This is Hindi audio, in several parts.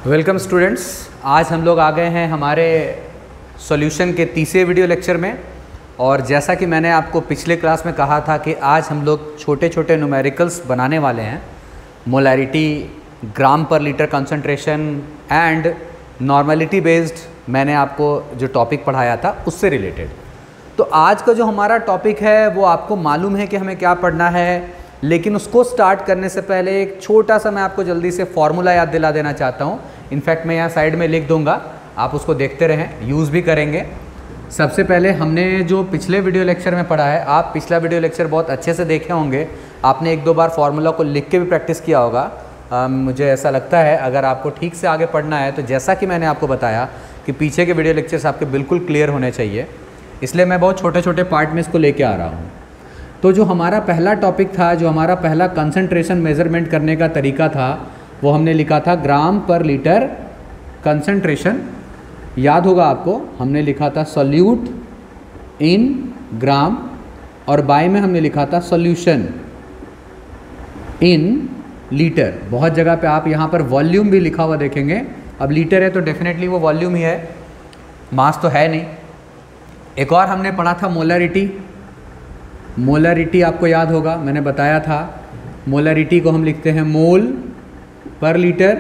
वेलकम स्टूडेंट्स, आज हम लोग आ गए हैं हमारे सॉल्यूशन के तीसरे वीडियो लेक्चर में। और जैसा कि मैंने आपको पिछले क्लास में कहा था कि आज हम लोग छोटे छोटे न्यूमेरिकल्स बनाने वाले हैं। मोलैरिटी, ग्राम पर litre concentration and normality based मैंने आपको जो टॉपिक पढ़ाया था उससे रिलेटेड। तो आज का जो हमारा टॉपिक है वो आपको मालूम है कि हमें क्या पढ़ना है, लेकिन उसको स्टार्ट करने से पहले एक छोटा सा मैं आपको जल्दी से फॉर्मूला याद दिला देना चाहता हूँ। इनफैक्ट मैं यहाँ साइड में लिख दूँगा, आप उसको देखते रहें, यूज़ भी करेंगे। सबसे पहले हमने जो पिछले वीडियो लेक्चर में पढ़ा है, आप पिछला वीडियो लेक्चर बहुत अच्छे से देखे होंगे, आपने एक दो बार फार्मूला को लिख के भी प्रैक्टिस किया होगा। मुझे ऐसा लगता है अगर आपको ठीक से आगे पढ़ना है तो जैसा कि मैंने आपको बताया कि पीछे के वीडियो लेक्चर्स आपके बिल्कुल क्लियर होने चाहिए, इसलिए मैं बहुत छोटे छोटे पार्ट में इसको लेके आ रहा हूँ। तो जो हमारा पहला टॉपिक था, जो हमारा पहला कंसंट्रेशन मेज़रमेंट करने का तरीका था, वो हमने लिखा था ग्राम पर लीटर कंसंट्रेशन। याद होगा आपको, हमने लिखा था सॉल्यूट इन ग्राम और बाय में हमने लिखा था सॉल्यूशन इन लीटर। बहुत जगह पे आप यहाँ पर वॉल्यूम भी लिखा हुआ देखेंगे। अब लीटर है तो डेफिनेटली वो वॉल्यूम ही है, मास तो है नहीं। एक और हमने पढ़ा था मोलैरिटी। मोलैरिटी आपको याद होगा, मैंने बताया था मोलैरिटी को हम लिखते हैं मोल पर लीटर,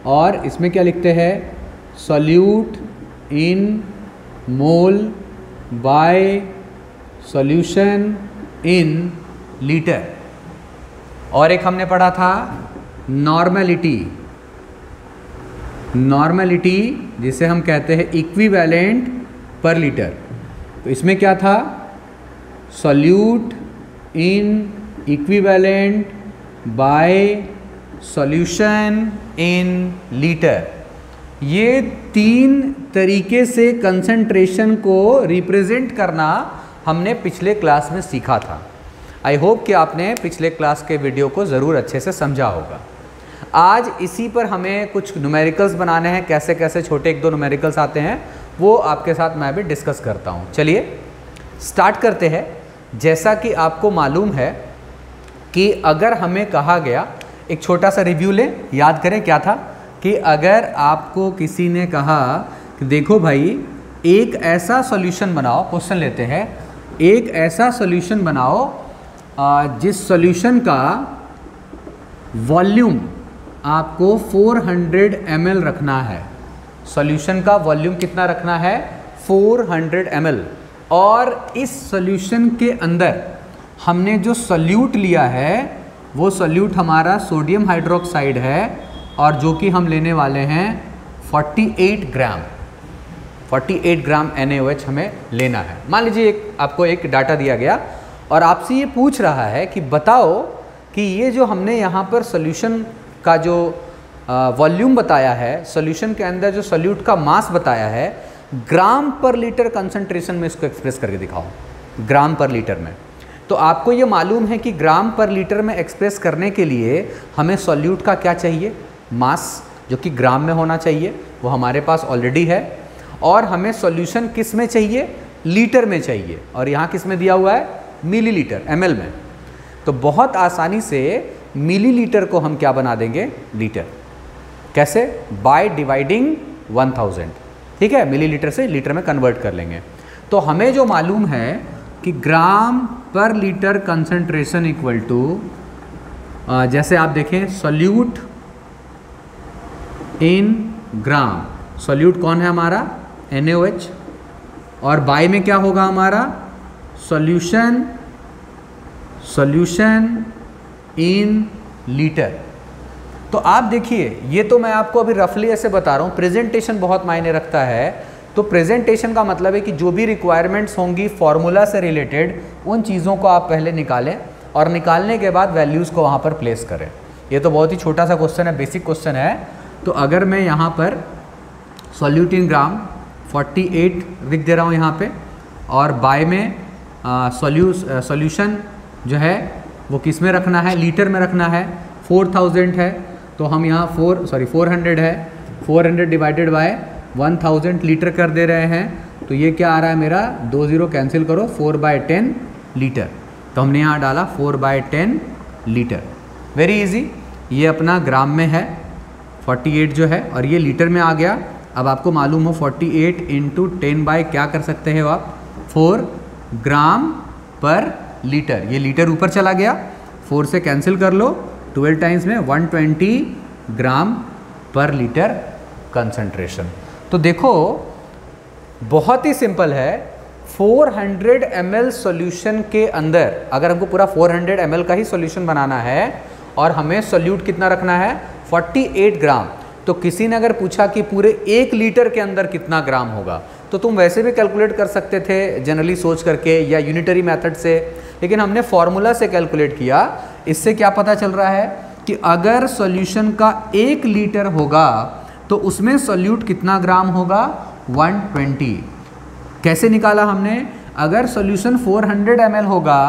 और इसमें क्या लिखते हैं, solute in mole by solution in litre. और एक हमने पढ़ा था नॉर्मलिटी। नॉर्मलिटी जिसे हम कहते हैं इक्विवेलेंट पर लीटर। तो इसमें क्या था, solute in equivalent by solution in litre. ये तीन तरीके से कंसंट्रेशन को रिप्रेजेंट करना हमने पिछले क्लास में सीखा था। आई होप कि आपने पिछले क्लास के वीडियो को ज़रूर अच्छे से समझा होगा। आज इसी पर हमें कुछ न्यूमेरिकल्स बनाने हैं। कैसे कैसे छोटे एक दो न्यूमेरिकल्स आते हैं वो आपके साथ मैं भी डिस्कस करता हूँ। चलिए स्टार्ट करते हैं। जैसा कि आपको मालूम है कि अगर हमें कहा गया, एक छोटा सा रिव्यू लें, याद करें क्या था कि अगर आपको किसी ने कहा कि देखो भाई एक ऐसा सॉल्यूशन बनाओ, क्वेश्चन लेते हैं, एक ऐसा सॉल्यूशन बनाओ जिस सॉल्यूशन का वॉल्यूम आपको 400 ml रखना है। सॉल्यूशन का वॉल्यूम कितना रखना है, 400 ml। और इस सॉल्यूशन के अंदर हमने जो सॉल्यूट लिया है वो सॉल्यूट हमारा सोडियम हाइड्रोक्साइड है, और जो कि हम लेने वाले हैं 48 ग्राम। 48 ग्राम NaOH हमें लेना है। मान लीजिए आपको एक डाटा दिया गया और आपसे ये पूछ रहा है कि बताओ कि ये जो हमने यहाँ पर सॉल्यूशन का जो वॉल्यूम बताया है, सॉल्यूशन के अंदर जो सॉल्यूट का मास बताया है, ग्राम पर लीटर कंसंट्रेशन में इसको एक्सप्रेस करके दिखाओ, ग्राम पर लीटर में। तो आपको ये मालूम है कि ग्राम पर लीटर में एक्सप्रेस करने के लिए हमें सॉल्यूट का क्या चाहिए, मास, जो कि ग्राम में होना चाहिए, वो हमारे पास ऑलरेडी है। और हमें सॉल्यूशन किस में चाहिए, लीटर में चाहिए, और यहाँ किस में दिया हुआ है, मिलीलीटर, ml में। तो बहुत आसानी से मिलीलीटर को हम क्या बना देंगे, लीटर। कैसे, बाय डिवाइडिंग 1000। ठीक है, मिलीलीटर से लीटर में कन्वर्ट कर लेंगे। तो हमें जो मालूम है कि ग्राम पर लीटर कंसंट्रेशन इक्वल टू, जैसे आप देखें, सॉल्यूट इन ग्राम, सॉल्यूट कौन है हमारा, NaOH, और बाय में क्या होगा हमारा, सॉल्यूशन इन लीटर। तो आप देखिए, ये तो मैं आपको अभी रफली ऐसे बता रहा हूँ, प्रेजेंटेशन बहुत मायने रखता है। तो प्रेजेंटेशन का मतलब है कि जो भी रिक्वायरमेंट्स होंगी फॉर्मूला से रिलेटेड, उन चीज़ों को आप पहले निकालें और निकालने के बाद वैल्यूज़ को वहाँ पर प्लेस करें। ये तो बहुत ही छोटा सा क्वेश्चन है, बेसिक क्वेश्चन है। तो अगर मैं यहाँ पर सॉल्यूट इन ग्राम 48 लिख दे रहा हूँ यहाँ पे, और बाय में सॉल्यूशन जो है वो किस में रखना है, लीटर में रखना है, 4000 है, तो हम यहाँ 400 है, 400 डिवाइडेड बाय 1000 लीटर कर दे रहे हैं। तो ये क्या आ रहा है मेरा, 2 0 कैंसिल करो, 4/10 लीटर। तो हमने यहाँ डाला 4/10 लीटर। वेरी इजी, ये अपना ग्राम में है 48 जो है, और ये लीटर में आ गया। अब आपको मालूम हो 48 इंटू 10 बाय क्या कर सकते हैं आप, 4 ग्राम पर लीटर। ये लीटर ऊपर चला गया, 4 से कैंसिल कर लो, 12 टाइम्स में 120 ग्राम पर लीटर कंसंट्रेशन। तो देखो बहुत ही सिंपल है, 400 ml सॉल्यूशन के अंदर अगर हमको पूरा 400 ml का ही सॉल्यूशन बनाना है और हमें सॉल्यूट कितना रखना है 48 ग्राम, तो किसी ने अगर पूछा कि पूरे 1 लीटर के अंदर कितना ग्राम होगा, तो तुम वैसे भी कैलकुलेट कर सकते थे जनरली सोच करके या यूनिटरी मेथड से, लेकिन हमने फॉर्मूला से कैलकुलेट किया। इससे क्या पता चल रहा है कि अगर सॉल्यूशन का 1 लीटर होगा तो उसमें सॉल्यूट कितना ग्राम होगा 120। कैसे निकाला हमने, अगर सॉल्यूशन 400 ml होगा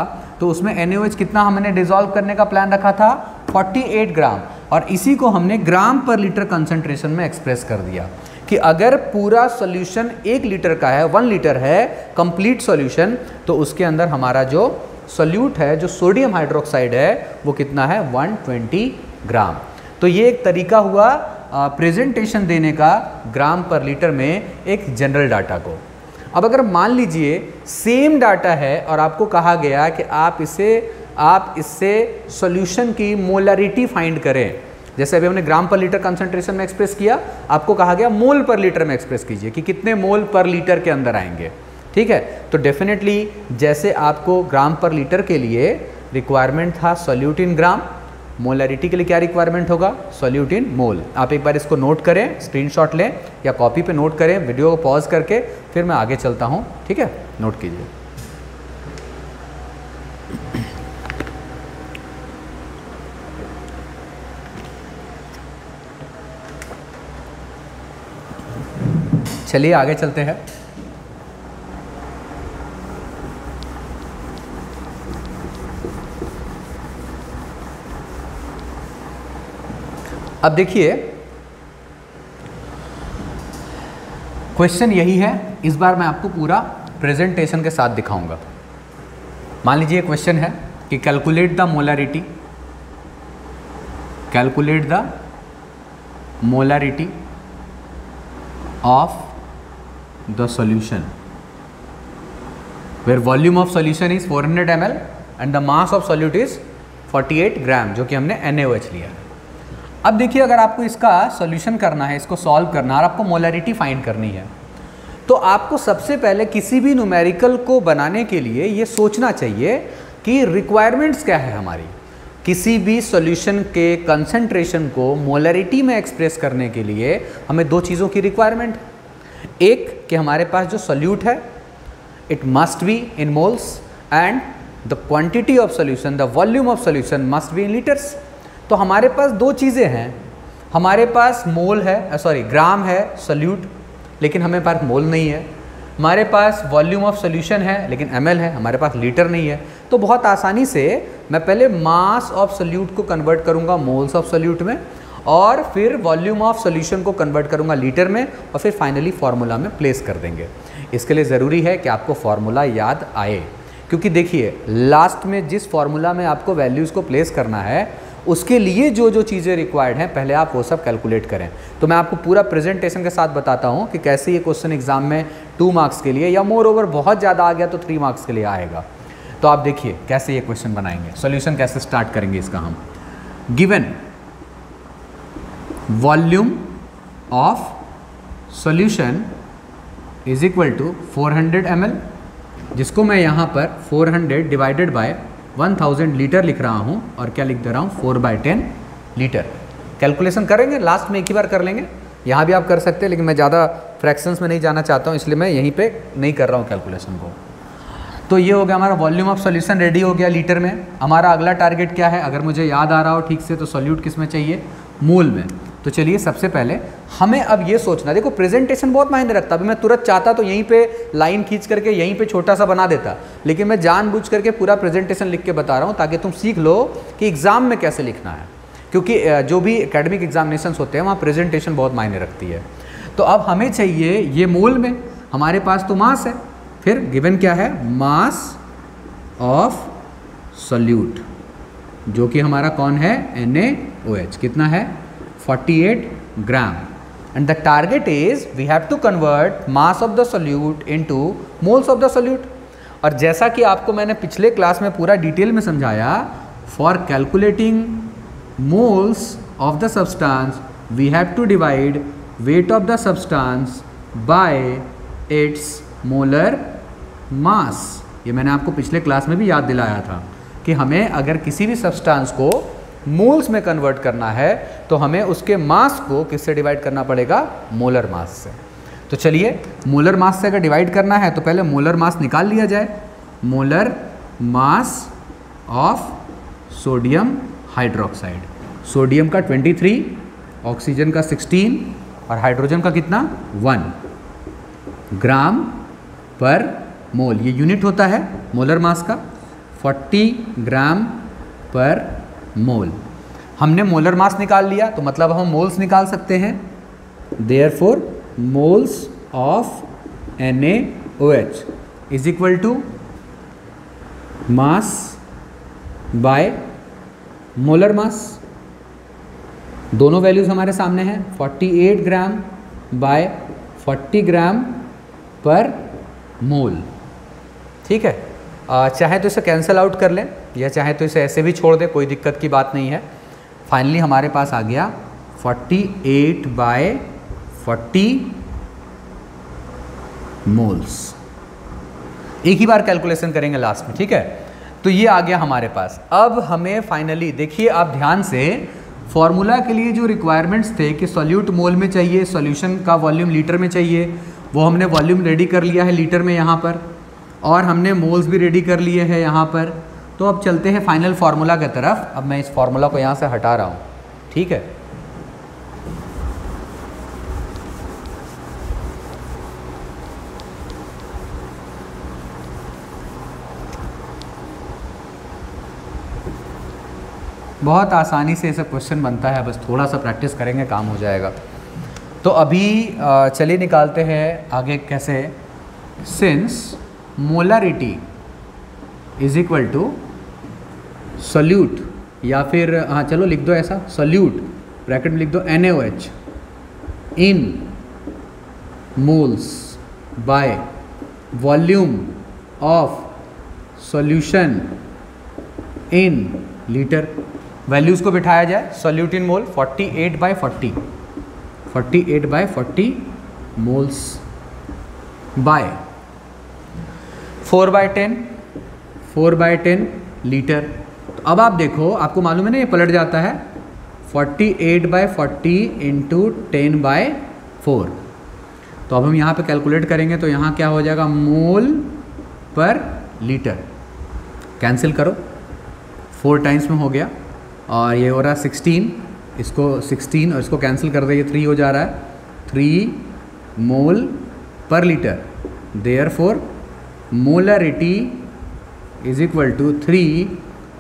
तो उसमें NaOH कितना हमने डिसॉल्व करने का प्लान रखा था 48 ग्राम, और इसी को हमने ग्राम पर लीटर कंसंट्रेशन में एक्सप्रेस कर दिया कि अगर पूरा सॉल्यूशन 1 लीटर का है, 1 लीटर है कंप्लीट सॉल्यूशन, तो उसके अंदर हमारा जो सॉल्यूट है, जो सोडियम हाइड्रोक्साइड है, वो कितना है 120 ग्राम। तो ये एक तरीका हुआ प्रेजेंटेशन देने का ग्राम पर लीटर में एक जनरल डाटा को। अब अगर मान लीजिए सेम डाटा है और आपको कहा गया कि आप इससे सॉल्यूशन की मोलरिटी फाइंड करें, जैसे अभी हमने ग्राम पर लीटर कंसंट्रेशन में एक्सप्रेस किया, आपको कहा गया मोल पर लीटर में एक्सप्रेस कीजिए कि कितने मोल पर लीटर के अंदर आएंगे। ठीक है, तो डेफिनेटली जैसे आपको ग्राम पर लीटर के लिए रिक्वायरमेंट था सॉल्यूट इन ग्राम, मोलरिटी के लिए क्या रिक्वायरमेंट होगा सॉल्यूट इन मोल। आप एक बार इसको नोट करें, स्क्रीनशॉट लें या कॉपी पे नोट करें, वीडियो को पॉज करके फिर मैं आगे चलता हूं। ठीक है, नोट कीजिए। चलिए आगे चलते हैं। अब देखिए क्वेश्चन यही है, इस बार मैं आपको पूरा प्रेजेंटेशन के साथ दिखाऊंगा। मान लीजिए क्वेश्चन है कि calculate the molarity, calculate the molarity of the solution where volume of solution is 400 ml and the mass of solute is 48 gram, जो कि हमने NaOH लिया है। अब देखिए अगर आपको इसका सॉल्यूशन करना है, इसको सॉल्व करना है और आपको मोलरिटी फाइंड करनी है, तो आपको सबसे पहले किसी भी न्यूमेरिकल को बनाने के लिए ये सोचना चाहिए कि रिक्वायरमेंट्स क्या है हमारी। किसी भी सॉल्यूशन के कंसंट्रेशन को मोलरिटी में एक्सप्रेस करने के लिए हमें 2 चीज़ों की रिक्वायरमेंट है। एक कि हमारे पास जो सॉल्यूट है it must be in moles and the quantity of solution, the volume of solution must be in litres. तो हमारे पास 2 चीज़ें हैं, हमारे पास मोल है, ग्राम है सॉल्यूट, लेकिन हमें पास मोल नहीं है। हमारे पास वॉल्यूम ऑफ सॉल्यूशन है लेकिन ml है, हमारे पास लीटर नहीं है। तो बहुत आसानी से मैं पहले मास ऑफ सॉल्यूट को कन्वर्ट करूंगा मोल्स ऑफ सॉल्यूट में, और फिर वॉल्यूम ऑफ सॉल्यूशन को कन्वर्ट करूंगा लीटर में, और फिर फाइनली फार्मूला में प्लेस कर देंगे। इसके लिए ज़रूरी है कि आपको फार्मूला याद आए, क्योंकि देखिए लास्ट में जिस फार्मूला में आपको वैल्यूज़ को प्लेस करना है उसके लिए जो जो चीज़ें रिक्वायर्ड हैं पहले आप वो सब कैलकुलेट करें। तो मैं आपको पूरा प्रेजेंटेशन के साथ बताता हूँ कि कैसे ये क्वेश्चन एग्जाम में 2 मार्क्स के लिए या मोर ओवर बहुत ज़्यादा आ गया तो 3 मार्क्स के लिए आएगा। तो आप देखिए कैसे ये क्वेश्चन बनाएंगे, सॉल्यूशन कैसे स्टार्ट करेंगे इसका हम। Given volume of solution is equal to 400 ml, जिसको मैं यहाँ पर 400 डिवाइडेड बाय 1000 लीटर लिख रहा हूँ, और क्या लिख दे रहा हूँ 4/10 लीटर। कैलकुलेशन करेंगे, लास्ट में एक ही बार कर लेंगे, यहाँ भी आप कर सकते हैं, लेकिन मैं ज़्यादा फ्रैक्शंस में नहीं जाना चाहता हूँ, इसलिए मैं यहीं पे नहीं कर रहा हूँ कैलकुलेशन को। तो ये हो गया हमारा वॉल्यूम ऑफ सॉल्यूशन रेडी हो गया लीटर में। हमारा अगला टारगेट क्या है, अगर मुझे याद आ रहा हो ठीक से, तो सॉल्यूट किस में चाहिए, मोल में। तो चलिए सबसे पहले हमें अब ये सोचना, देखो प्रेजेंटेशन बहुत मायने रखता। अभी मैं तुरंत चाहता तो यहीं पे लाइन खींच करके यहीं पे छोटा सा बना देता, लेकिन मैं जानबूझ करके पूरा प्रेजेंटेशन लिख के बता रहा हूँ ताकि तुम सीख लो कि एग्ज़ाम में कैसे लिखना है, क्योंकि जो भी एकेडमिक एग्जामिनेशंस होते हैं वहाँ प्रेजेंटेशन बहुत मायने रखती है। तो अब हमें चाहिए ये मोल में, हमारे पास तो मास है, फिर गिवन क्या है मास ऑफ सॉल्यूट, जो कि हमारा कौन है NaOH, कितना है 48 gram and the target is we have to convert mass of the solute into moles of the solute. और जैसा कि आपको मैंने पिछले क्लास में पूरा डिटेल में समझाया, for calculating moles of the substance we have to divide weight of the substance by its molar mass. ये मैंने आपको पिछले क्लास में भी याद दिलाया था कि हमें अगर किसी भी सब्सटेंस को मोल्स में कन्वर्ट करना है तो हमें उसके मास को किससे डिवाइड करना पड़ेगा? मोलर मास से। तो चलिए मोलर मास से अगर डिवाइड करना है तो पहले मोलर मास निकाल लिया जाए। Molar mass of sodium hydroxide, sodium का 23, ऑक्सीजन का 16 और हाइड्रोजन का कितना? 1 ग्राम पर मोल। ये यूनिट होता है मोलर मास का, 40 ग्राम पर मोल। हमने मोलर मास निकाल लिया तो मतलब हम मोल्स निकाल सकते हैं। Therefore moles of NaOH is equal to mass by molar mass. दोनों वैल्यूज हमारे सामने हैं, 48 ग्राम बाय 40 ग्राम पर मोल। ठीक है, चाहे तो इसे कैंसिल आउट कर लें या चाहे तो इसे ऐसे भी छोड़ दें, कोई दिक्कत की बात नहीं है। फाइनली हमारे पास आ गया 48 बाय 40 मोल्स। एक ही बार कैलकुलेशन करेंगे लास्ट में, ठीक है। तो ये आ गया हमारे पास। अब हमें फाइनली देखिए, आप ध्यान से, फॉर्मूला के लिए जो रिक्वायरमेंट्स थे कि सॉल्यूट मोल में चाहिए, सॉल्यूशन का वॉल्यूम लीटर में चाहिए, वो हमने वॉल्यूम रेडी कर लिया है लीटर में यहाँ पर, और हमने मोल्स भी रेडी कर लिए हैं यहाँ पर। तो अब चलते हैं फाइनल फार्मूला की तरफ। अब मैं इस फार्मूला को यहाँ से हटा रहा हूँ, ठीक है। बहुत आसानी से ऐसा क्वेश्चन बनता है, बस थोड़ा सा प्रैक्टिस करेंगे काम हो जाएगा। तो अभी चलिए निकालते हैं आगे कैसे। Since molarity is equal to solute, या फिर हाँ चलो लिख दो ऐसा, सोल्यूट ब्रैकेट में लिख दो NaOH in moles by volume of solution in litre. Values को बिठाया जाए, solute in mole 48 by 40, 48 by 40 moles by 4 by 10, 4 by 10 litre. तो अब आप देखो, आपको मालूम है ना ये पलट जाता है, 48 बाय 40 इंटू 10 बाय 4। तो अब हम यहाँ पे कैलकुलेट करेंगे तो यहाँ क्या हो जाएगा, मोल पर लीटर। कैंसिल करो, 4 टाइम्स में हो गया, और ये हो रहा है 16, इसको 16 और इसको कैंसिल कर दे, ये 3 हो जा रहा है, 3 मोल पर litre. Therefore molarity is equal to 3,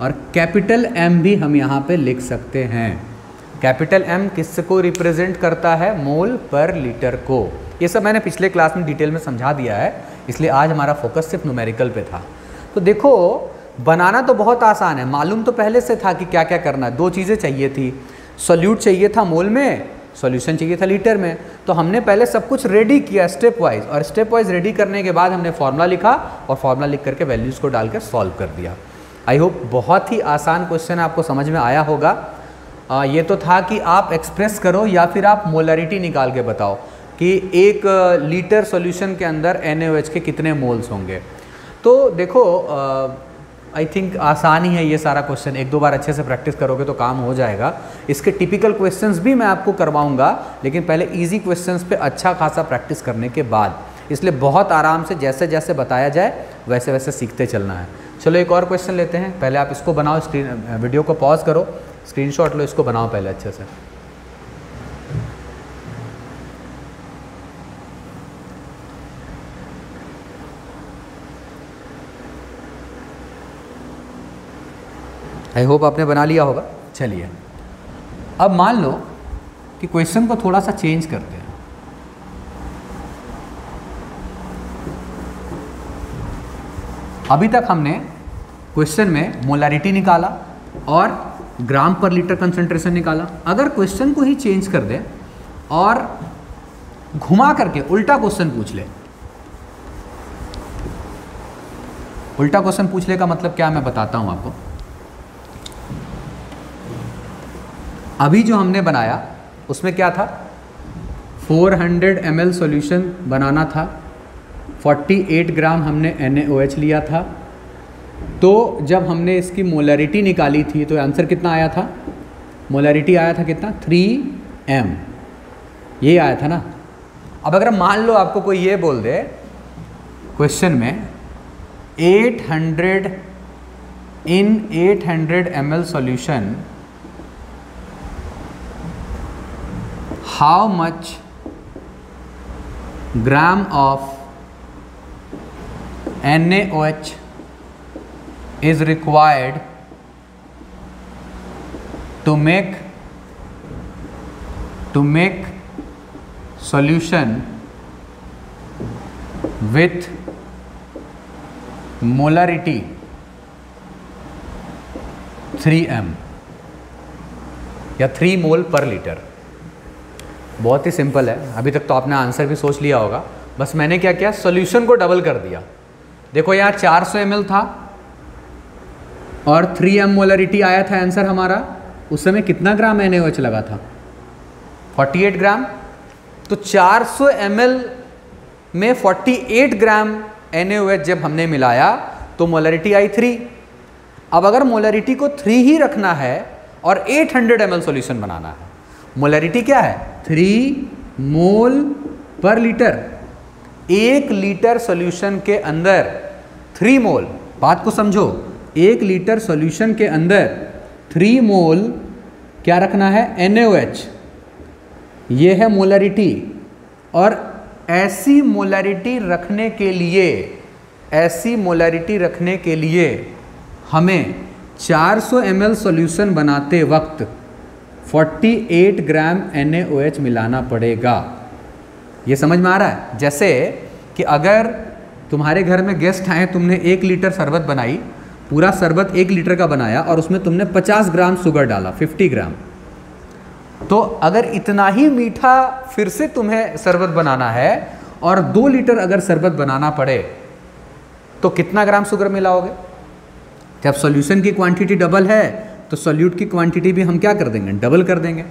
और कैपिटल M भी हम यहाँ पे लिख सकते हैं। कैपिटल M किसको रिप्रेजेंट करता है? मोल पर लीटर को। ये सब मैंने पिछले क्लास में डिटेल में समझा दिया है, इसलिए आज हमारा फोकस सिर्फ न्यूमेरिकल पे था। तो देखो, बनाना तो बहुत आसान है, मालूम तो पहले से था कि क्या क्या करना है। 2 चीज़ें चाहिए थी, सोल्यूट चाहिए था मोल में, सॉल्यूशन चाहिए था लीटर में। तो हमने पहले सब कुछ रेडी किया स्टेप वाइज, और स्टेप वाइज रेडी करने के बाद हमने फार्मूला लिखा और फार्मूला लिख करके वैल्यूज़ को डालकर सॉल्व कर दिया। आई होप बहुत ही आसान क्वेश्चन आपको समझ में आया होगा। ये तो था कि आप एक्सप्रेस करो या फिर आप मोलरिटी निकाल के बताओ कि 1 लीटर सॉल्यूशन के अंदर NaOH के कितने मोल्स होंगे। तो देखो, आई थिंक आसान ही है ये सारा क्वेश्चन, 1-2 बार अच्छे से प्रैक्टिस करोगे तो काम हो जाएगा। इसके टिपिकल क्वेश्चंस भी मैं आपको करवाऊंगा, लेकिन पहले इजी क्वेश्चंस पे अच्छा खासा प्रैक्टिस करने के बाद, इसलिए बहुत आराम से जैसे जैसे बताया जाए वैसे वैसे सीखते चलना है। चलो एक और क्वेश्चन लेते हैं। पहले आप इसको बनाओ, वीडियो को पॉज करो, स्क्रीनशॉट लो, इसको बनाओ पहले अच्छे से। आई होप आपने बना लिया होगा। चलिए अब मान लो कि क्वेश्चन को थोड़ा सा चेंज करते हैं। अभी तक हमने क्वेश्चन में मोलारिटी निकाला और ग्राम पर लीटर कंसंट्रेशन निकाला। अगर क्वेश्चन को ही चेंज कर दें और घुमा करके उल्टा क्वेश्चन पूछ ले। उल्टा क्वेश्चन पूछने का मतलब क्या, मैं बताता हूं आपको। अभी जो हमने बनाया उसमें क्या था, 400 ml सॉल्यूशन बनाना था, 48 ग्राम हमने NaOH लिया था। तो जब हमने इसकी मोलरिटी निकाली थी तो आंसर कितना आया था, मोलरिटी आया था कितना, 3m, ये आया था ना। अब अगर मान लो आपको कोई ये बोल दे क्वेश्चन में 800 ml solution how much gram of NaOH is required to make solution with molarity 3m या 3 मोल पर लीटर। बहुत ही सिंपल है। अभी तक तो आपने आंसर भी सोच लिया होगा, बस मैंने क्या किया, सॉल्यूशन को डबल कर दिया। देखो यहाँ 400 ml था और 3m मोलरिटी आया था आंसर हमारा। उस समय कितना ग्राम NaOH लगा था, 48 ग्राम। तो 400 ml में 48 ग्राम NaOH जब हमने मिलाया तो मोलरिटी आई 3। अब अगर मोलरिटी को 3 ही रखना है और 800 ml सॉल्यूशन बनाना है, मोलरिटी क्या है, 3 मोल पर लीटर। 1 लीटर सॉल्यूशन के अंदर 3 मोल, बात को समझो, 1 लीटर सॉल्यूशन के अंदर 3 मोल क्या रखना है, NaOH। ये है मोलरिटी। और ऐसी मोलरिटी रखने के लिए हमें 400 ml सॉल्यूशन बनाते वक्त 48 ग्राम NaOH मिलाना पड़ेगा। ये समझ में आ रहा है। जैसे कि अगर तुम्हारे घर में गेस्ट आए, तुमने 1 लीटर शरबत बनाई, पूरा शरबत 1 लीटर का बनाया और उसमें तुमने 50 ग्राम शुगर डाला, 50 ग्राम। तो अगर इतना ही मीठा फिर से तुम्हें शरबत बनाना है और 2 लीटर अगर शरबत बनाना पड़े तो कितना ग्राम शुगर मिलाओगे। जब सॉल्यूशन की क्वांटिटी डबल है तो सॉल्यूट की क्वांटिटी भी हम क्या कर देंगे, डबल कर देंगे।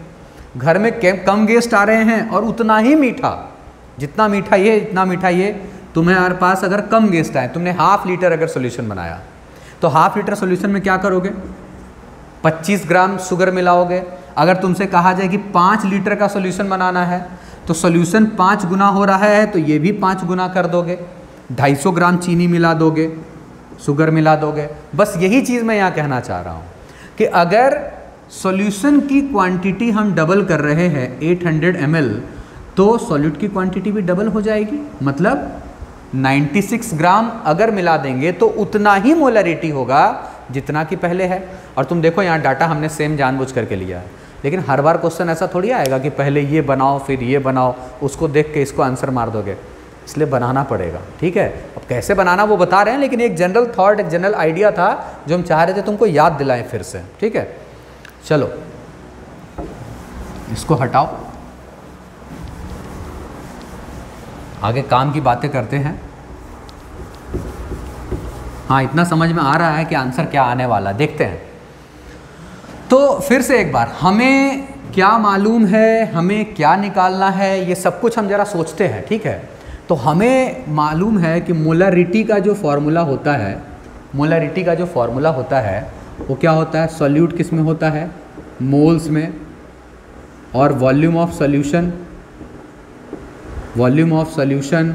घर में कम गेस्ट आ रहे हैं और उतना ही मीठा, जितना मीठा ये इतना मीठा ये, तुम्हारे पास अगर कम गेस्ट आए, तुमने हाफ लीटर अगर सॉल्यूशन बनाया तो हाफ लीटर सॉल्यूशन में क्या करोगे, 25 ग्राम शुगर मिलाओगे। अगर तुमसे कहा जाए कि 5 लीटर का सॉल्यूशन बनाना है तो सॉल्यूशन 5 गुना हो रहा है तो ये भी 5 गुना कर दोगे, 250 ग्राम चीनी मिला दोगे, शुगर मिला दोगे। बस यही चीज़ मैं यहाँ कहना चाह रहा हूँ कि अगर सॉल्यूशन की क्वांटिटी हम डबल कर रहे हैं 800 ml, तो सॉल्यूट की क्वांटिटी भी डबल हो जाएगी। मतलब 96 ग्राम अगर मिला देंगे तो उतना ही मोलरिटी होगा जितना कि पहले है। और तुम देखो यहाँ डाटा हमने सेम जानबूझ करके लिया है, लेकिन हर बार क्वेश्चन ऐसा थोड़ी आएगा कि पहले ये बनाओ फिर ये बनाओ, उसको देख के इसको आंसर मार दोगे। इसलिए बनाना पड़ेगा, ठीक है। अब कैसे बनाना वो बता रहे हैं, लेकिन एक जनरल थॉट, एक जनरल आइडिया था जो हम चाह रहे थे तुमको याद दिलाएं फिर से, ठीक है। चलो इसको हटाओ, आगे काम की बातें करते हैं। हाँ, इतना समझ में आ रहा है कि आंसर क्या आने वाला, देखते हैं। तो फिर से एक बार, हमें क्या मालूम है, हमें क्या निकालना है, ये सब कुछ हम जरा सोचते हैं, ठीक है। तो हमें मालूम है कि मोलरिटी का जो फॉर्मूला होता है, मोलरिटी का जो फॉर्मूला होता है वो क्या होता है, सॉल्यूट किस में होता है, मोल्स में, और volume of solution, volume of solution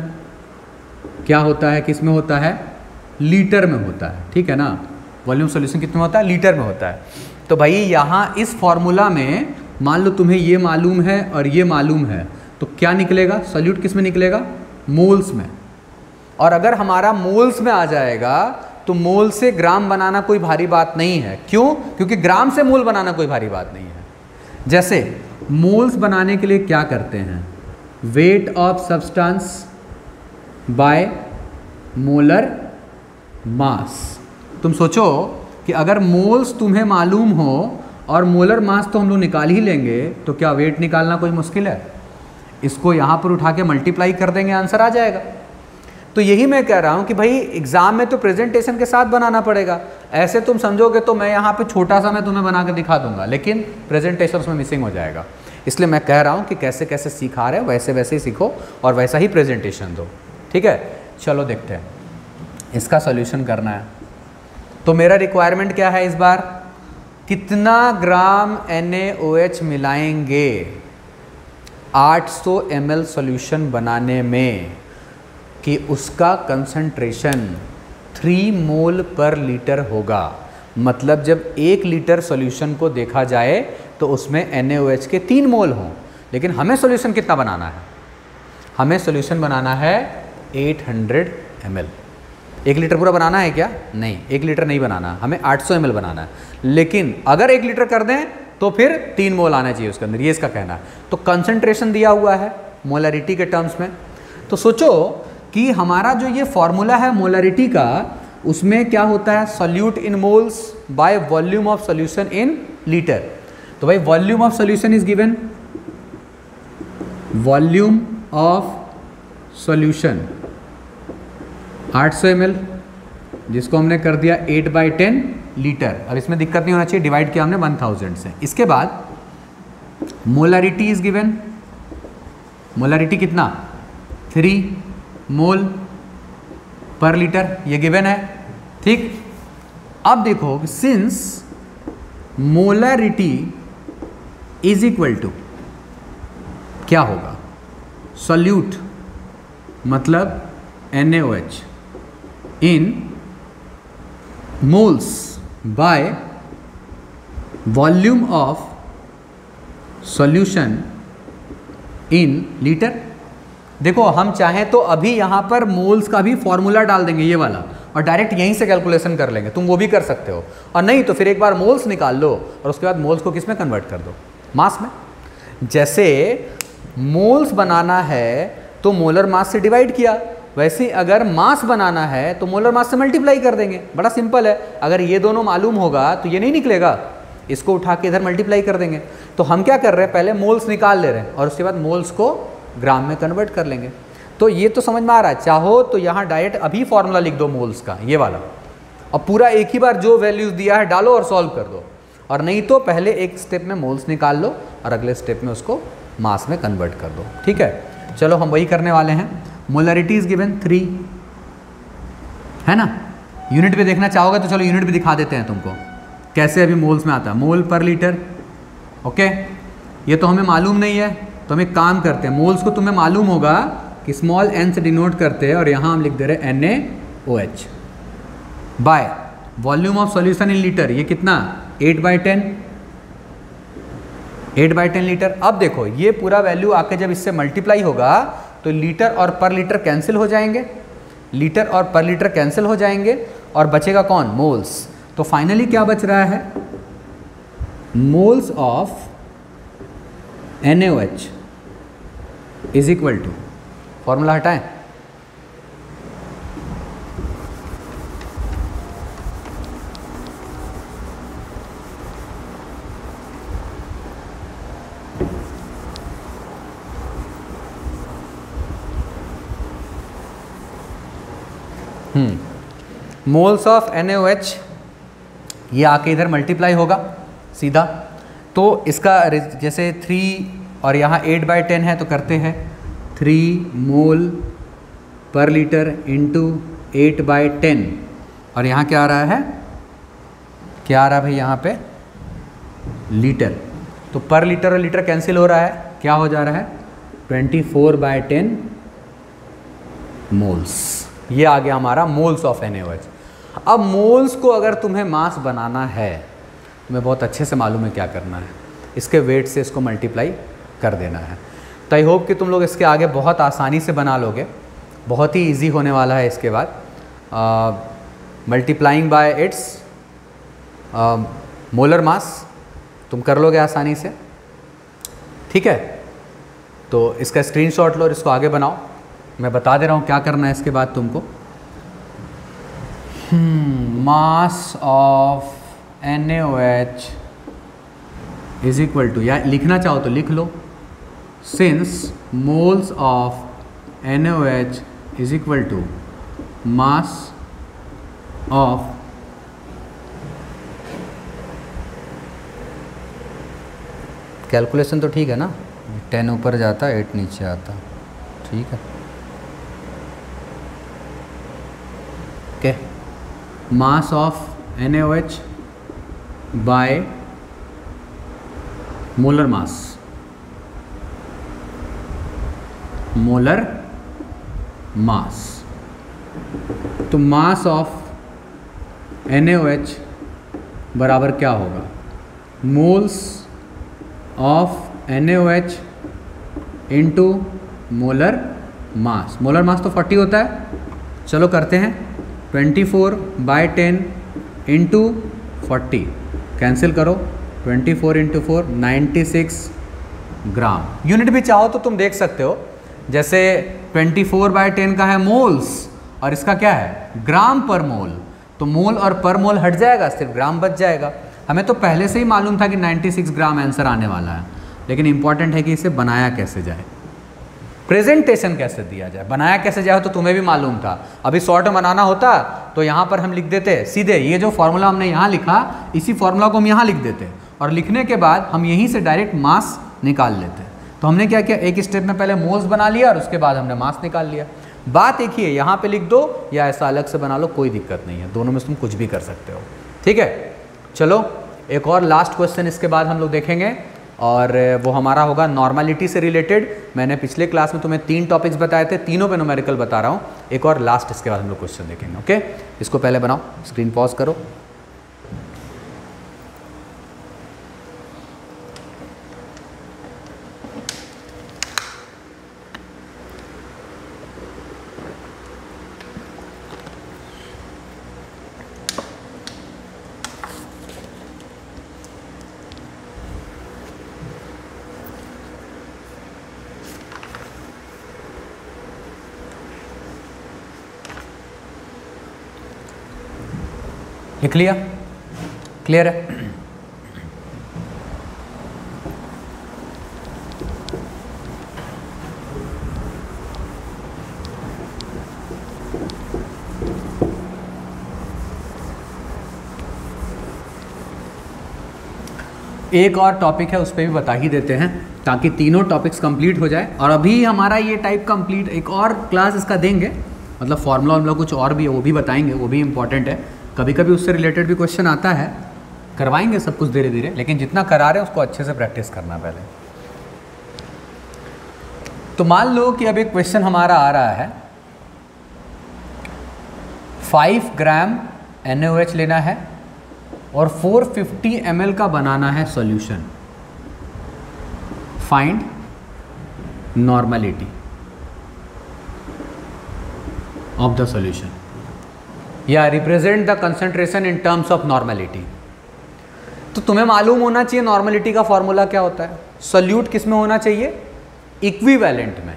क्या होता है, किस में होता है, लीटर में होता है, ठीक है ना। वॉल्यूम सॉल्यूशन कितने में होता है, लीटर में होता है। तो भाई यहाँ इस फॉर्मूला में मान लो तुम्हें ये मालूम है और ये मालूम है, तो क्या निकलेगा, सॉल्यूट किस में निकलेगा, मोल्स में। और अगर हमारा मोल्स में आ जाएगा तो मोल से ग्राम बनाना कोई भारी बात नहीं है। क्यों, क्योंकि ग्राम से मोल बनाना कोई भारी बात नहीं है। जैसे मोल्स बनाने के लिए क्या करते हैं, weight of substance by molar मास। तुम सोचो कि अगर मोल्स तुम्हें मालूम हो और मोलर मास तो हम लोग निकाल ही लेंगे, तो क्या वेट निकालना कोई मुश्किल है। इसको यहाँ पर उठा के मल्टीप्लाई कर देंगे, आंसर आ जाएगा। तो यही मैं कह रहा हूँ कि भाई एग्जाम में तो प्रेजेंटेशन के साथ बनाना पड़ेगा। ऐसे तुम समझोगे तो मैं यहाँ पे छोटा सा मैं तुम्हें बना के दिखा दूंगा, लेकिन प्रेजेंटेशन उसमें मिसिंग हो जाएगा। इसलिए मैं कह रहा हूँ कि कैसे कैसे सिखा रहे हो वैसे वैसे ही सीखो और वैसा ही प्रेजेंटेशन दो, ठीक है। चलो देखते हैं, इसका सॉल्यूशन करना है। तो मेरा रिक्वायरमेंट क्या है इस बार, कितना ग्राम NaOH मिलाएंगे 800 ml सॉल्यूशन बनाने में कि उसका कंसंट्रेशन 3 मोल पर लीटर होगा। मतलब जब 1 लीटर सॉल्यूशन को देखा जाए तो उसमें NaOH के 3 मोल हों, लेकिन हमें सॉल्यूशन कितना बनाना है, हमें सॉल्यूशन बनाना है 800 ml। 1 लीटर पूरा बनाना है क्या, नहीं 1 लीटर नहीं बनाना, हमें 800 ml बनाना है। लेकिन अगर 1 लीटर कर दें तो फिर 3 मोल आना चाहिए उसके अंदर, ये इसका कहना है। तो कंसंट्रेशन दिया हुआ है मोलरिटी के टर्म्स में। तो सोचो कि हमारा जो ये फॉर्मूला है मोलरिटी का, उसमें क्या होता है, solute in moles by volume of solution in litre. तो भाई volume of solution is given, volume of solution 800 ml, जिसको हमने कर दिया 8/10 लीटर। अब इसमें दिक्कत नहीं होना चाहिए, डिवाइड किया हमने 1000 से। इसके बाद मोलरिटी इज गिवन, मोलरिटी कितना 3 मोल पर लीटर, ये गिवन है, ठीक। अब देखो since molarity is equal to क्या होगा, सॉल्यूट मतलब NaOH in moles by volume of solution in litre. देखो हम चाहें तो अभी यहाँ पर मोल्स का भी फॉर्मूला डाल देंगे ये वाला, और डायरेक्ट यहीं से कैलकुलेशन कर लेंगे, तुम वो भी कर सकते हो। और नहीं तो फिर एक बार मोल्स निकाल लो और उसके बाद मोल्स को किस में कन्वर्ट कर दो, मास में। जैसे मोल्स बनाना है तो मोलर मास से डिवाइड किया, वैसे अगर मास बनाना है तो मोलर मास से मल्टीप्लाई कर देंगे, बड़ा सिंपल है। अगर ये दोनों मालूम होगा तो ये नहीं निकलेगा, इसको उठा के इधर मल्टीप्लाई कर देंगे। तो हम क्या कर रहे हैं, पहले मोल्स निकाल ले रहे हैं और उसके बाद मोल्स को ग्राम में कन्वर्ट कर लेंगे। तो ये तो समझ में आ रहा है। चाहो तो यहाँ डायरेक्ट अभी फॉर्मूला लिख दो मोल्स का, ये वाला, और पूरा एक ही बार जो वैल्यूज दिया है डालो और सॉल्व कर दो। और नहीं तो पहले एक स्टेप में मोल्स निकाल लो और अगले स्टेप में उसको मास में कन्वर्ट कर दो, ठीक है। चलो हम वही करने वाले हैं। मोलरिटी इज गिवन 3, है ना। यूनिट पे देखना चाहोगे तो चलो यूनिट भी दिखा देते हैं तुमको, कैसे अभी मोल्स में आता है, मोल पर लीटर, ओके। ये तो हमें मालूम नहीं है, तो हम एक काम करते हैं, मोल्स को तुम्हें मालूम होगा कि स्मॉल n से डिनोट करते हैं, और यहाँ हम लिख दे रहे हैं NaOH bye volume of solution in litre. ये कितना 8/10, 8/10 लीटर। अब देखो ये पूरा वैल्यू आके जब इससे मल्टीप्लाई होगा तो लीटर और पर लीटर कैंसिल हो जाएंगे, लीटर और पर लीटर कैंसिल हो जाएंगे, और बचेगा कौन, मोल्स। तो फाइनली क्या बच रहा है, moles of NaOH is equal to, formula हटाएं, मोल्स ऑफ NaOH, ये आके इधर मल्टीप्लाई होगा सीधा। तो इसका जैसे 3 और यहाँ 8/10 है तो करते हैं 3 मोल पर लीटर इंटू 8/10, और यहाँ क्या आ रहा है, क्या आ रहा है भाई यहाँ पे लीटर। तो पर लीटर और लीटर कैंसिल हो रहा है, क्या हो जा रहा है 24/10 मोल्स। ये आ गया हमारा मोल्स ऑफ NaOH। अब मोल्स को अगर तुम्हें मास बनाना है, तुम्हें बहुत अच्छे से मालूम है क्या करना है, इसके वेट से इसको मल्टीप्लाई कर देना है। तो आई होप कि तुम लोग इसके आगे बहुत आसानी से बना लोगे, बहुत ही इजी होने वाला है। इसके बाद मल्टीप्लाइंग बाय इट्स मोलर मास तुम कर लोगे आसानी से, ठीक है। तो इसका स्क्रीनशॉट लो और इसको आगे बनाओ, मैं बता दे रहा हूँ क्या करना है इसके बाद तुमको। Mass of NaOH is equal to, या लिखना चाहो तो लिख लो, since moles of NaOH is equal to mass of calculation तो ठीक है ना, 10 ऊपर जाता 8 नीचे आता, ठीक है। Okay, mass of NaOH bye molar mass, molar mass. तो मास ऑफ NaOH बराबर क्या होगा, moles of NaOH into molar mass. Molar mass तो 40 होता है, चलो करते हैं 24/10 इंटू 40, कैंसिल करो, 24 इंटू 4 96 ग्राम। यूनिट भी चाहो तो तुम देख सकते हो, जैसे 24/10 का है मोल्स और इसका क्या है ग्राम पर मोल, तो मोल और पर मोल हट जाएगा, सिर्फ ग्राम बच जाएगा। हमें तो पहले से ही मालूम था कि 96 ग्राम आंसर आने वाला है, लेकिन इंपॉर्टेंट है कि इसे बनाया कैसे जाए, प्रेजेंटेशन कैसे दिया जाए। बनाया कैसे जाए तो तुम्हें भी मालूम था, अभी शॉर्ट में बनाना होता तो यहाँ पर हम लिख देते सीधे, ये जो फॉर्मूला हमने यहाँ लिखा इसी फॉर्मूला को हम यहाँ लिख देते और लिखने के बाद हम यहीं से डायरेक्ट मास निकाल लेते। तो हमने क्या किया, एक स्टेप में पहले मोल्स बना लिया और उसके बाद हमने मास निकाल लिया। बात एक ही है, यहाँ पे लिख दो या ऐसा अलग से बना लो, कोई दिक्कत नहीं है, दोनों में से तुम कुछ भी कर सकते हो, ठीक है। चलो एक और लास्ट क्वेश्चन इसके बाद हम लोग देखेंगे और वो हमारा होगा नॉर्मलिटी से रिलेटेड। मैंने पिछले क्लास में तुम्हें 3 टॉपिक्स बताए थे, तीनों पे न्यूमेरिकल बता रहा हूँ। एक और लास्ट इसके बाद हम लोग क्वेश्चन देखेंगे, ओके। इसको पहले बनाओ, स्क्रीन पॉज करो। लिख लिया, क्लियर है। एक और टॉपिक है, उस पर भी बता ही देते हैं ताकि तीनों टॉपिक्स कंप्लीट हो जाए। और अभी हमारा ये टाइप कंप्लीट, एक और क्लास इसका देंगे, मतलब फॉर्मूला वार्मूला कुछ और भी है वो भी बताएंगे, वो भी इंपॉर्टेंट है। कभी कभी उससे रिलेटेड भी क्वेश्चन आता है, करवाएंगे सब कुछ धीरे धीरे, लेकिन जितना करा रहे हैं उसको अच्छे से प्रैक्टिस करना पहले। तो मान लो कि अब एक क्वेश्चन हमारा आ रहा है, 5 ग्राम NaOH लेना है और 450 ml का बनाना है solution, find normality of the solution या represent the concentration in terms of normality. तो तुम्हें मालूम होना चाहिए नॉर्मलिटी का फॉर्मूला क्या होता है। सॉल्यूट किस में होना चाहिए, इक्विवेलेंट में।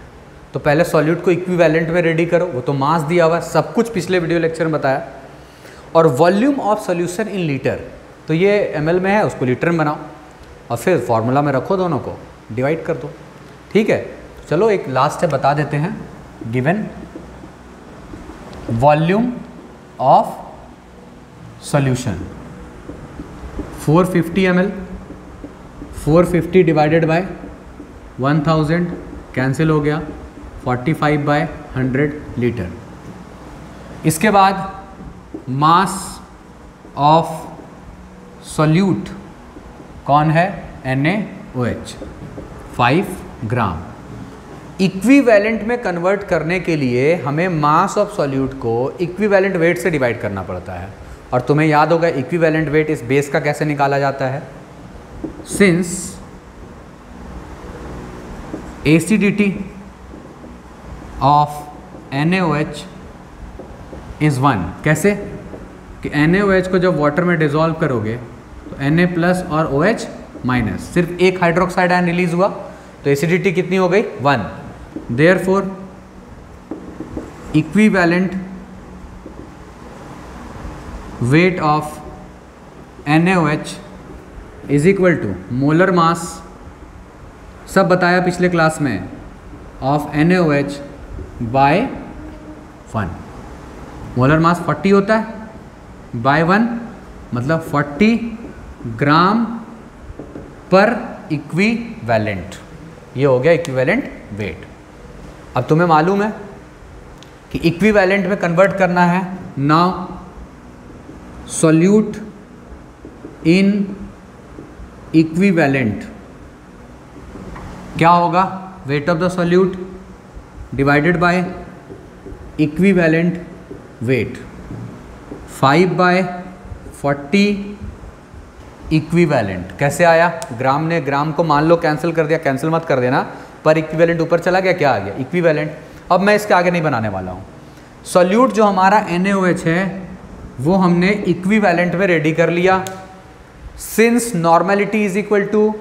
तो पहले सॉल्यूट को इक्विवेलेंट में रेडी करो, वो तो मास दिया हुआ है, सब कुछ पिछले वीडियो लेक्चर में बताया। और volume of solution in litre, तो ये ml में है, उसको लीटर में बनाओ और फिर फॉर्मूला में रखो, दोनों को डिवाइड कर दो, ठीक है। चलो एक लास्ट है बता देते हैं, given volume of solution 450 ml, 450 divided by 1000 cancel हो गया, 45/100 लीटर। इसके बाद मास ऑफ सॉल्यूट कौन है, NaOH 5 ग्राम। इक्विवेलेंट में कन्वर्ट करने के लिए हमें मास ऑफ सॉल्यूट को इक्विवेलेंट वेट से डिवाइड करना पड़ता है। और तुम्हें याद होगा इक्विवेलेंट वेट इस बेस का कैसे निकाला जाता है, since acidity of NaOH is 1। कैसे कि NaOH को जब वाटर में डिजोल्व करोगे तो Na+ और OH-, सिर्फ एक हाइड्रोक्साइड आयन रिलीज हुआ, तो एसिडिटी कितनी हो गई 1। Therefore equivalent weight of NaOH is equal to molar mass सब बताया पिछले क्लास में, of NaOH by 1। Molar mass 40 होता है बाय 1, मतलब 40 ग्राम पर इक्विवेलेंट। ये हो गया इक्विवेलेंट वेट। अब तुम्हें मालूम है कि इक्विवेलेंट में कन्वर्ट करना है। नाउ सॉल्यूट इन इक्विवेलेंट क्या होगा? Wait of the solute divided by equivalent weight, 5/40 equivalent. कैसे आया? ग्राम ने ग्राम को मान लो कैंसिल कर दिया, कैंसिल मत कर देना, पर इक्विवेलेंट ऊपर चला गया, क्या आ गया? इक्विवेलेंट। अब मैं इसके आगे नहीं बनाने वाला हूँ। सॉल्यूट जो हमारा NaOH है वो हमने इक्विवेलेंट में रेडी कर लिया। Since normality is equal to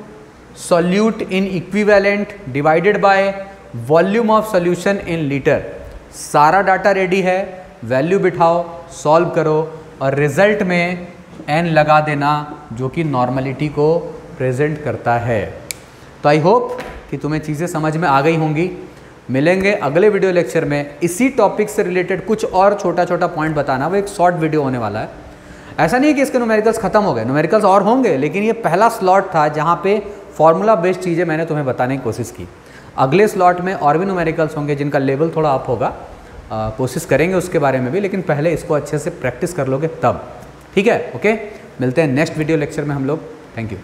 solute in equivalent divided by volume of solution in litre. सारा डाटा रेडी है, वैल्यू बिठाओ, सॉल्व करो और रिजल्ट में n लगा देना जो कि नॉर्मेलिटी को प्रेजेंट करता है। तो आई होप कि तुम्हें चीज़ें समझ में आ गई होंगी। मिलेंगे अगले वीडियो लेक्चर में इसी टॉपिक से रिलेटेड कुछ और छोटा छोटा पॉइंट बताना। वो एक शॉर्ट वीडियो होने वाला है। ऐसा नहीं है कि इसके न्यूमेरिकल्स खत्म हो गए, न्यूमेरिकल्स और होंगे, लेकिन ये पहला स्लॉट था जहाँ पे फॉर्मूला बेस्ड चीज़ें मैंने तुम्हें बताने की कोशिश की। अगले स्लॉट में और भी न्यूमेरिकल्स होंगे जिनका लेवल थोड़ा अप होगा, कोशिश करेंगे उसके बारे में भी, लेकिन पहले इसको अच्छे से प्रैक्टिस कर लोगे तब। ठीक है, ओके, मिलते हैं नेक्स्ट वीडियो लेक्चर में हम लोग। Thank you.